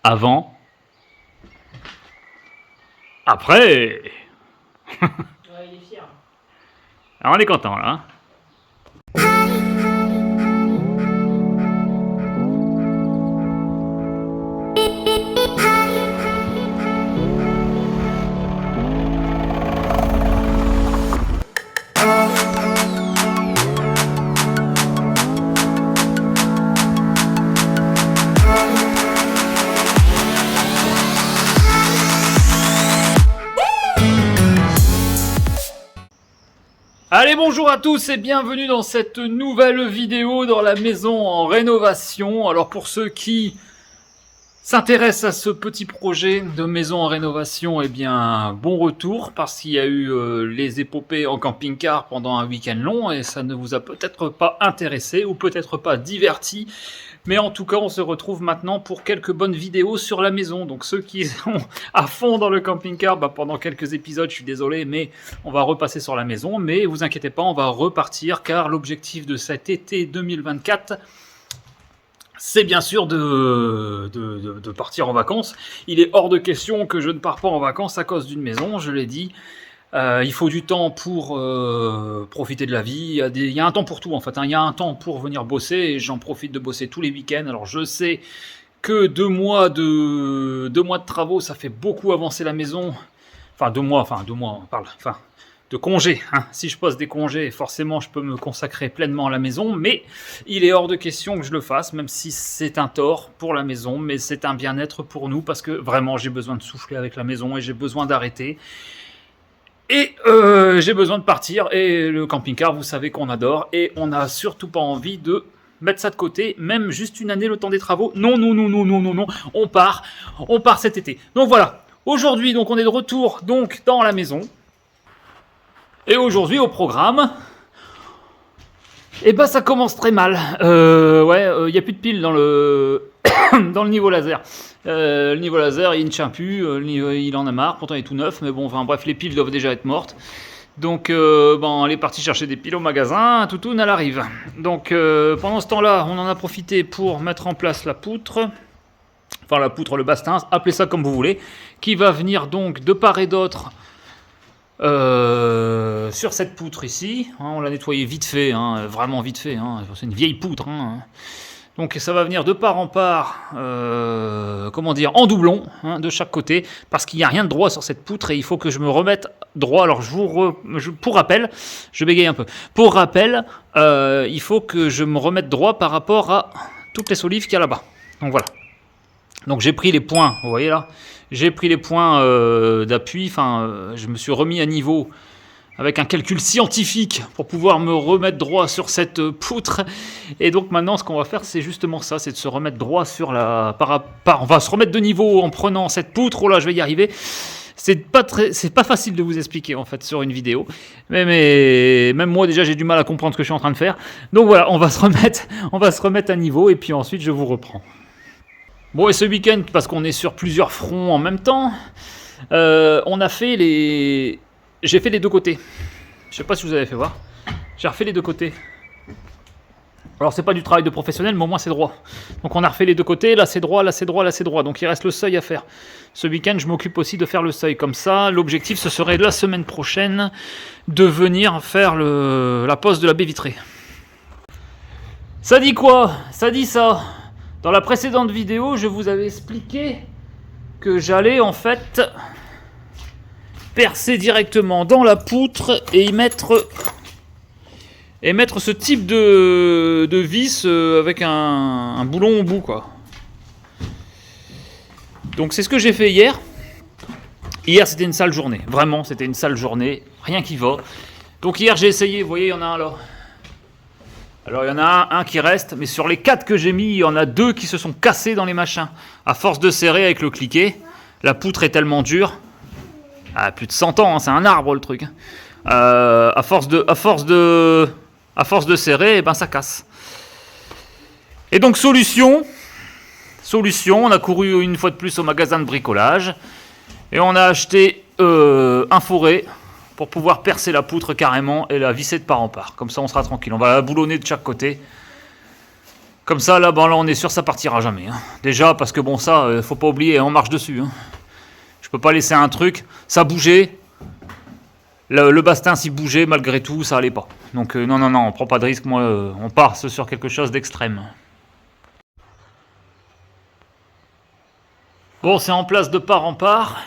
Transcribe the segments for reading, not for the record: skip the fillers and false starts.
Avant. Après. Ouais, il est fier. Alors on est content là. Allez, bonjour à tous et bienvenue dans cette nouvelle vidéo dans la maison en rénovation. Alors pour ceux qui s'intéressent à ce petit projet de maison en rénovation, eh bien bon retour parce qu'il y a eu les épopées en camping-car pendant un week-end long et ça ne vous a peut-être pas intéressé ou peut-être pas diverti. Mais en tout cas, on se retrouve maintenant pour quelques bonnes vidéos sur la maison. Donc ceux qui sont à fond dans le camping-car, pendant quelques épisodes, je suis désolé, mais on va repasser sur la maison. Mais vous inquiétez pas, on va repartir car l'objectif de cet été 2024, c'est bien sûr de partir en vacances. Il est hors de question que je ne pars pas en vacances à cause d'une maison, je l'ai dit. Il faut du temps pour profiter de la vie. Il y a un temps pour tout en fait. Il y a un temps pour venir bosser et j'en profite de bosser tous les week-ends. Alors je sais que 2 mois de travaux, ça fait beaucoup avancer la maison. Enfin 2 mois, on parle. Enfin de congés. Si je pose des congés, forcément je peux me consacrer pleinement à la maison. Mais il est hors de question que je le fasse, même si c'est un tort pour la maison, mais c'est un bien-être pour nous parce que vraiment j'ai besoin de souffler avec la maison et j'ai besoin d'arrêter. Et j'ai besoin de partir, et le camping-car, vous savez qu'on adore, et on n'a surtout pas envie de mettre ça de côté, même juste une année le temps des travaux. Non, on part cet été. Donc voilà, aujourd'hui donc on est de retour donc dans la maison, et aujourd'hui au programme, ça commence très mal. Il n'y a plus de piles dans le dans le niveau laser. Le niveau laser, il ne tient plus, il en a marre, pourtant il est tout neuf, mais bon, enfin bref, les piles doivent déjà être mortes. Donc, elle est partie chercher des piles au magasin, toutoune, elle arrive. Donc, pendant ce temps-là, on en a profité pour mettre en place la poutre, enfin la poutre, le bastin, appelez ça comme vous voulez, qui va venir donc de part et d'autre sur cette poutre ici. On l'a nettoyée vite fait, vraiment vite fait, c'est une vieille poutre. Donc ça va venir de part en part, en doublon, de chaque côté, parce qu'il n'y a rien de droit sur cette poutre et il faut que je me remette droit. Alors pour rappel, je bégaye un peu. Pour rappel, il faut que je me remette droit par rapport à toutes les solives qu'il y a là-bas. Donc voilà. Donc j'ai pris les points, vous voyez là, j'ai pris les points d'appui. Je me suis remis à niveau avec un calcul scientifique pour pouvoir me remettre droit sur cette poutre. Et donc maintenant, ce qu'on va faire, c'est justement ça, c'est de se remettre droit sur la... on va se remettre de niveau en prenant cette poutre. Oh là, je vais y arriver. C'est pas facile de vous expliquer en fait sur une vidéo. Mais même moi déjà, j'ai du mal à comprendre ce que je suis en train de faire. Donc voilà, on va se remettre à niveau et puis ensuite, je vous reprends. Bon, et ce week-end, parce qu'on est sur plusieurs fronts en même temps, j'ai fait les deux côtés. Je sais pas si vous avez fait voir. J'ai refait les deux côtés. Alors c'est pas du travail de professionnel, mais au moins c'est droit. Donc on a refait les deux côtés. Là c'est droit, là c'est droit, là c'est droit. Donc il reste le seuil à faire. Ce week-end, je m'occupe aussi de faire le seuil. Comme ça, l'objectif ce serait la semaine prochaine de venir faire la pose de la baie vitrée. Ça dit quoi? Ça dit ça. Dans la précédente vidéo, je vous avais expliqué que j'allais en fait percer directement dans la poutre et y mettre ce type de vis avec un boulon au bout, quoi. Donc c'est ce que j'ai fait hier. Hier c'était une sale journée, vraiment c'était une sale journée, rien qui va. Donc hier j'ai essayé, vous voyez il y en a un là. Alors il y en a un qui reste, mais sur les 4 que j'ai mis, il y en a 2 qui se sont cassés dans les machins. À force de serrer avec le cliquet, la poutre est tellement dure. Plus de 100 ans, c'est un arbre le truc. À force de serrer, ça casse. Et donc solution, on a couru une fois de plus au magasin de bricolage et on a acheté un fourré pour pouvoir percer la poutre carrément et la visser de part en part. Comme ça on sera tranquille. On va la boulonner de chaque côté. Comme ça, là, bon, là, on est sûr, ça partira jamais. Hein. Déjà, parce que bon, ça, faut pas oublier, on marche dessus. Hein. Je peux pas laisser un truc, ça bougeait. Le bastin, s'il bougeait, malgré tout, ça allait pas. Donc, non, on prend pas de risque. Moi, on part sur quelque chose d'extrême. Bon, c'est en place de part en part.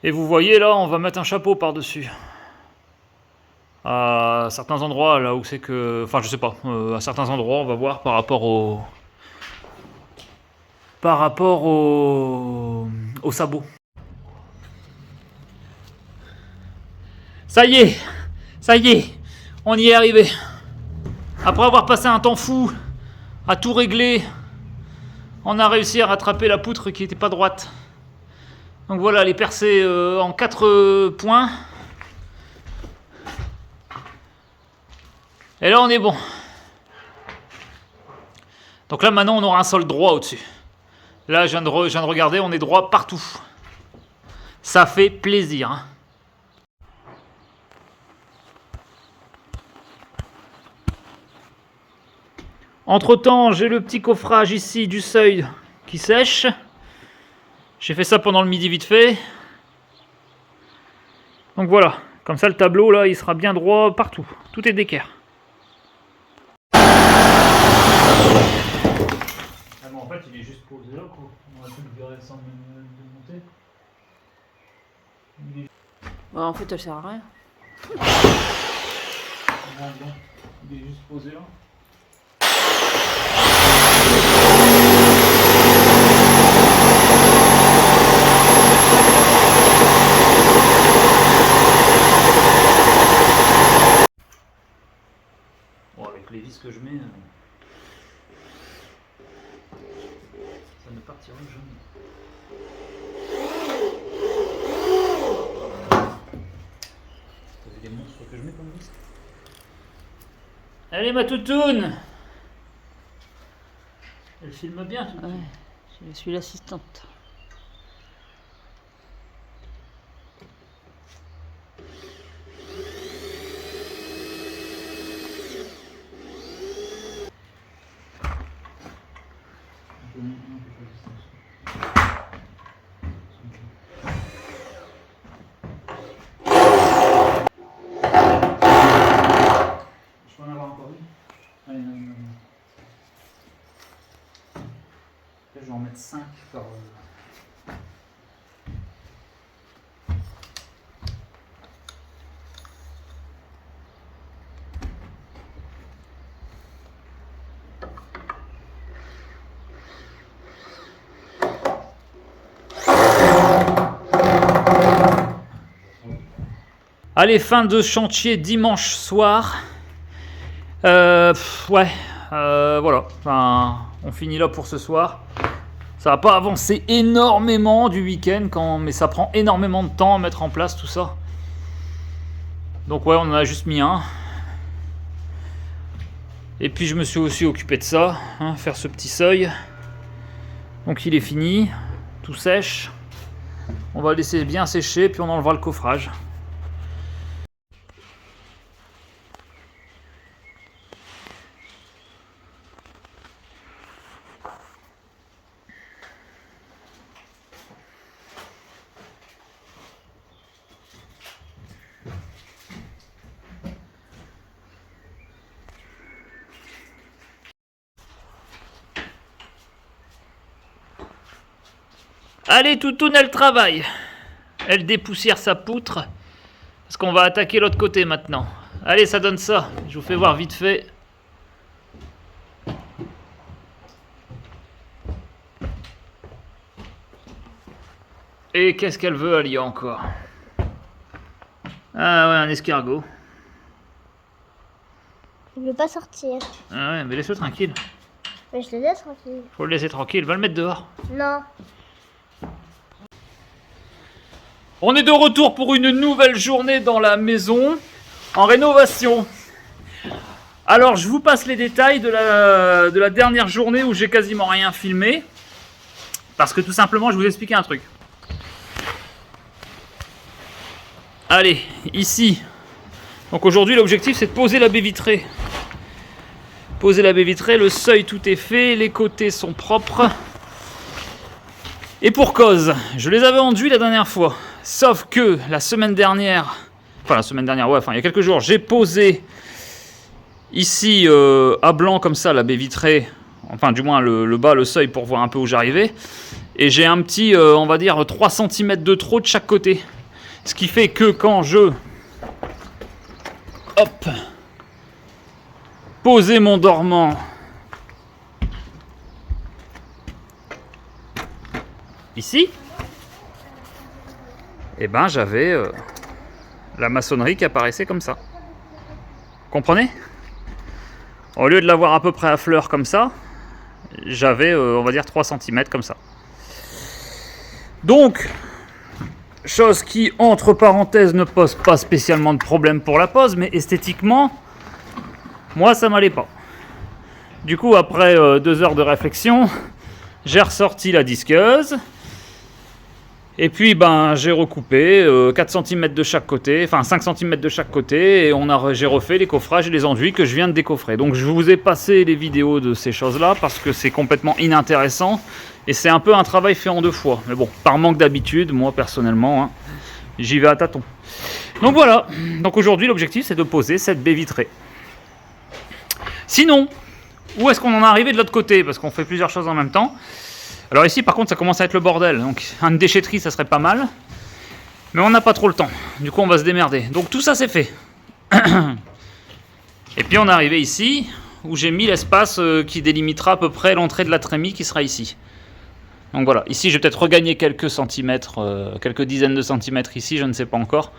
Et vous voyez, là, on va mettre un chapeau par-dessus. À certains endroits, là où c'est que... Enfin, je sais pas. À certains endroits, on va voir par rapport au... au sabot. Ça y est, on y est arrivé. Après avoir passé un temps fou à tout régler, on a réussi à rattraper la poutre qui n'était pas droite. Donc voilà, elle est percée en 4 points. Et là, on est bon. Donc là, maintenant, on aura un sol droit au-dessus. Là, je viens de regarder, on est droit partout. Ça fait plaisir. Hein. Entre-temps, j'ai le petit coffrage ici du seuil qui sèche. J'ai fait ça pendant le midi vite fait. Donc voilà, comme ça le tableau là, il sera bien droit partout. Tout est d'équerre. Ah bon, en fait, il est juste posé là, quoi. On va tout le virer sans le monter. Bah, en fait, elle sert à rien. Ah, bon. Il est juste posé là. Les vis que je mets, ça ne partira jamais. Vous avez des monstres que je mets comme vis. Allez ma toutoune. Elle filme bien tout. Ouais, je suis l'assistante. Je peux en avoir encore une. Allez, non. Là, je vais en mettre 5 par... Allez, fin de chantier dimanche soir. Voilà. Enfin, on finit là pour ce soir. Ça va pas avancer énormément du week-end, mais ça prend énormément de temps à mettre en place tout ça. Donc ouais, on en a juste mis un. Et puis je me suis aussi occupé de ça, hein, faire ce petit seuil. Donc il est fini, tout sèche. On va laisser bien sécher, puis on enlèvera le coffrage. Allez, toutoune, elle travaille. Elle dépoussière sa poutre. Parce qu'on va attaquer l'autre côté maintenant. Allez, ça donne ça. Je vous fais voir vite fait. Et qu'est-ce qu'elle veut, Alia, encore? Ah ouais, un escargot. Il veut pas sortir. Ah ouais, mais laisse-le tranquille. Mais je le laisse tranquille. Faut le laisser tranquille, va le mettre dehors. Non. On est de retour pour une nouvelle journée dans la maison en rénovation. Alors je vous passe les détails de la dernière journée où j'ai quasiment rien filmé. Parce que tout simplement je vais vous expliquer un truc. Allez, ici. Donc aujourd'hui l'objectif c'est de poser la baie vitrée. Poser la baie vitrée, le seuil tout est fait, les côtés sont propres. Et pour cause, je les avais enduits la dernière fois. Sauf que la semaine dernière, il y a quelques jours, j'ai posé ici à blanc comme ça la baie vitrée, enfin du moins le bas, le seuil pour voir un peu où j'arrivais. Et j'ai un petit, on va dire 3 cm de trop de chaque côté. Ce qui fait que quand je poser mon dormant ici, et ben j'avais la maçonnerie qui apparaissait comme ça. Comprenez? Au lieu de l'avoir à peu près à fleur comme ça, j'avais on va dire 3 cm comme ça. Donc, chose qui entre parenthèses ne pose pas spécialement de problème pour la pose, mais esthétiquement, moi ça m'allait pas. Du coup, après 2 heures de réflexion, j'ai ressorti la disqueuse. Et puis ben, j'ai recoupé 4 cm de chaque côté, enfin 5 cm de chaque côté, et j'ai refait les coffrages et les enduits que je viens de décoffrer. Donc je vous ai passé les vidéos de ces choses-là parce que c'est complètement inintéressant et c'est un peu un travail fait en 2 fois. Mais bon, par manque d'habitude, moi personnellement, hein, j'y vais à tâtons. Donc voilà, donc aujourd'hui l'objectif c'est de poser cette baie vitrée. Sinon, où est-ce qu'on en est arrivé de l'autre côté? Parce qu'on fait plusieurs choses en même temps. Alors ici par contre ça commence à être le bordel, donc une déchetterie ça serait pas mal, mais on n'a pas trop le temps, du coup on va se démerder. Donc tout ça c'est fait. Et puis on est arrivé ici, où j'ai mis l'espace qui délimitera à peu près l'entrée de la trémie qui sera ici. Donc voilà, ici je vais peut-être regagner quelques centimètres, quelques dizaines de centimètres ici, je ne sais pas encore.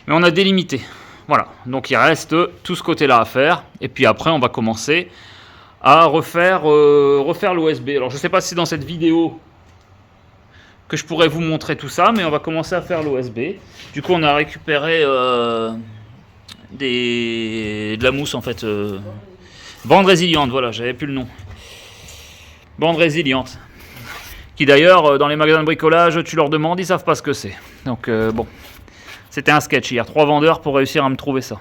Mais on a délimité. Voilà, donc il reste tout ce côté-là à faire, et puis après on va commencer à refaire l'OSB. Alors je ne sais pas si c'est dans cette vidéo que je pourrais vous montrer tout ça, mais on va commencer à faire l'OSB. Du coup on a récupéré de la mousse en fait, bande résiliente, voilà, j'avais plus le nom. Bande résiliente. Qui d'ailleurs dans les magasins de bricolage tu leur demandes, ils savent pas ce que c'est. Donc bon, c'était un sketch hier, 3 vendeurs pour réussir à me trouver ça.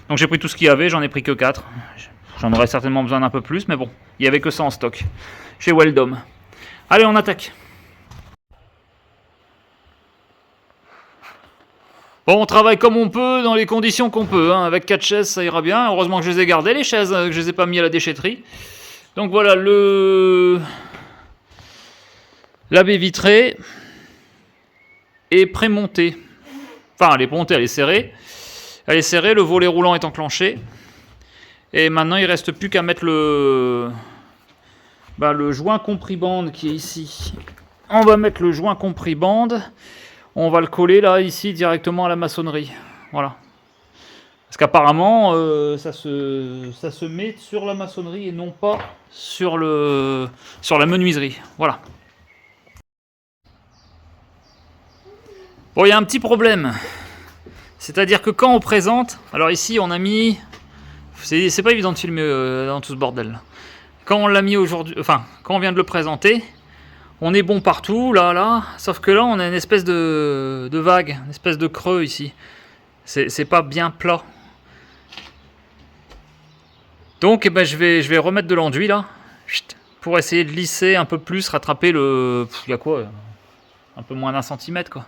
Donc j'ai pris tout ce qu'il y avait, j'en ai pris que 4. J'en aurais certainement besoin d'un peu plus, mais bon, il n'y avait que ça en stock, chez Weldom. Allez, on attaque. Bon, on travaille comme on peut, dans les conditions qu'on peut, hein. Avec 4 chaises, ça ira bien. Heureusement que je les ai gardées, les chaises, que je les ai pas mis à la déchetterie. Donc voilà, la baie vitrée est pré-montée. Enfin, elle est montée, elle est serrée. Elle est serrée, le volet roulant est enclenché. Et maintenant, il ne reste plus qu'à mettre le joint compris bande qui est ici. On va mettre le joint compris bande. On va le coller là, ici, directement à la maçonnerie. Voilà. Parce qu'apparemment, ça se met sur la maçonnerie et non pas sur la menuiserie. Voilà. Bon, il y a un petit problème. C'est-à-dire que quand on présente... Alors ici, on a mis... C'est pas évident de filmer dans tout ce bordel. Quand on l'a mis aujourd'hui, enfin, quand on vient de le présenter, on est bon partout, là, sauf que là, on a une espèce de vague, une espèce de creux ici. C'est pas bien plat. Donc, eh ben, je vais remettre de l'enduit, là, pour essayer de lisser un peu plus, rattraper le... Il y a quoi? Un peu moins d'1 centimètre, quoi.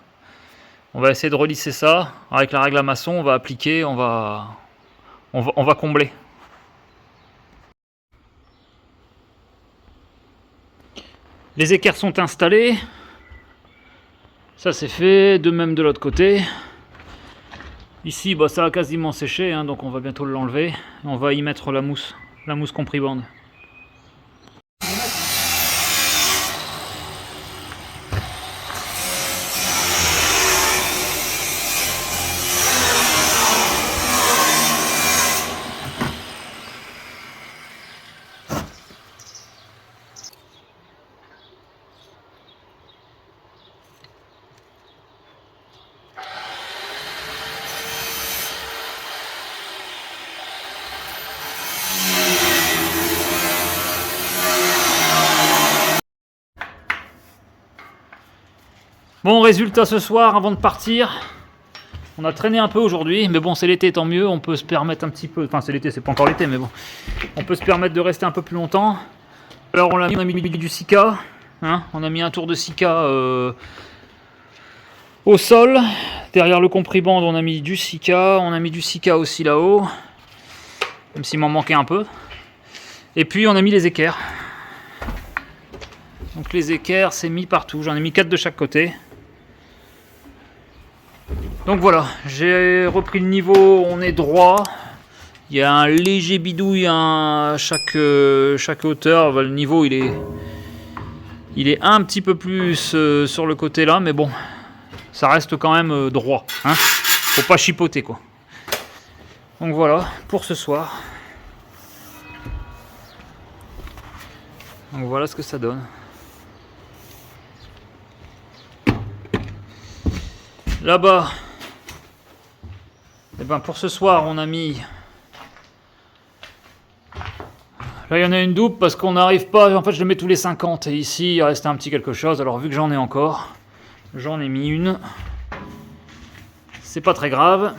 On va essayer de relisser ça. Avec la règle à maçon, on va appliquer, on va combler. Les équerres sont installés. Ça c'est fait. De même de l'autre côté. Ici, bah, ça a quasiment séché, hein, donc on va bientôt l'enlever. On va y mettre la mousse compris bande. Bon, résultat ce soir, avant de partir, On a traîné un peu aujourd'hui, mais bon, c'est l'été, tant mieux. On peut se permettre un petit peu. Enfin, c'est l'été, c'est pas encore l'été, mais bon. On peut se permettre de rester un peu plus longtemps. Alors, on a mis du Sika. Hein, on a mis un tour de Sika au sol. Derrière le compriband, on a mis du Sika. On a mis du Sika aussi là-haut. Même s'il m'en manquait un peu. Et puis, on a mis les équerres. Donc, les équerres, c'est mis partout. J'en ai mis 4 de chaque côté. Donc voilà, j'ai repris le niveau, on est droit. Il y a un léger bidouille à chaque hauteur. Le niveau il est un petit peu plus sur le côté là, mais bon, ça reste quand même droit. Hein, faut pas chipoter quoi. Donc voilà, pour ce soir. Donc voilà ce que ça donne. Là-bas. Et ben pour ce soir, on a mis... Là, il y en a une double parce qu'on n'arrive pas... En fait, je le mets tous les 50. Et ici, il reste un petit quelque chose. Alors, vu que j'en ai encore, j'en ai mis une. C'est pas très grave.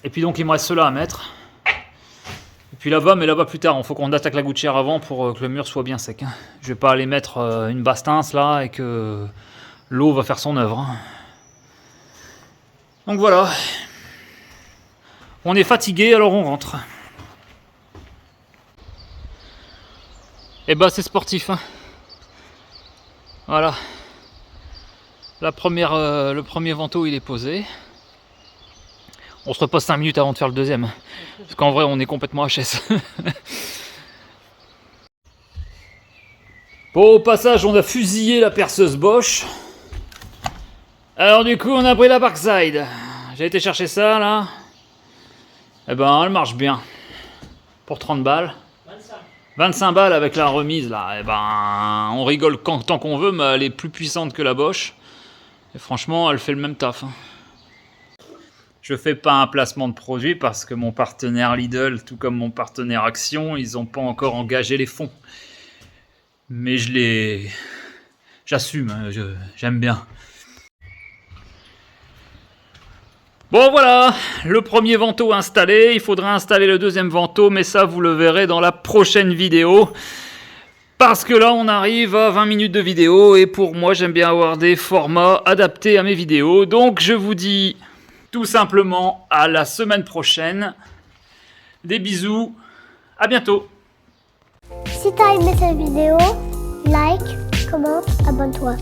Et puis donc, il me reste ceux-là à mettre. Et puis là-bas, mais là-bas plus tard. Il faut qu'on attaque la gouttière avant pour que le mur soit bien sec. Je vais pas aller mettre une bastance là et que l'eau va faire son œuvre. Donc voilà. On est fatigué, alors on rentre. Et bah c'est sportif. Hein. Voilà. Le premier vento il est posé. On se repose 5 minutes avant de faire le deuxième. Parce qu'en vrai on est complètement HS. Bon, au passage on a fusillé la perceuse Bosch. Alors du coup on a pris la Parkside. J'ai été chercher ça là. Eh ben, elle marche bien. Pour 30 balles. 25 balles avec la remise là. Eh ben, on rigole tant qu'on veut, mais elle est plus puissante que la Bosch. Et franchement, elle fait le même taf. Hein. Je fais pas un placement de produit parce que mon partenaire Lidl, tout comme mon partenaire Action, ils n'ont pas encore engagé les fonds. Mais j'assume, hein, j'aime bien. Bon voilà, le premier vento installé, il faudra installer le deuxième vento, mais ça vous le verrez dans la prochaine vidéo. Parce que là on arrive à 20 minutes de vidéo et pour moi j'aime bien avoir des formats adaptés à mes vidéos. Donc je vous dis tout simplement à la semaine prochaine. Des bisous, à bientôt. Si t'as aimé cette vidéo, like, commente, abonne-toi.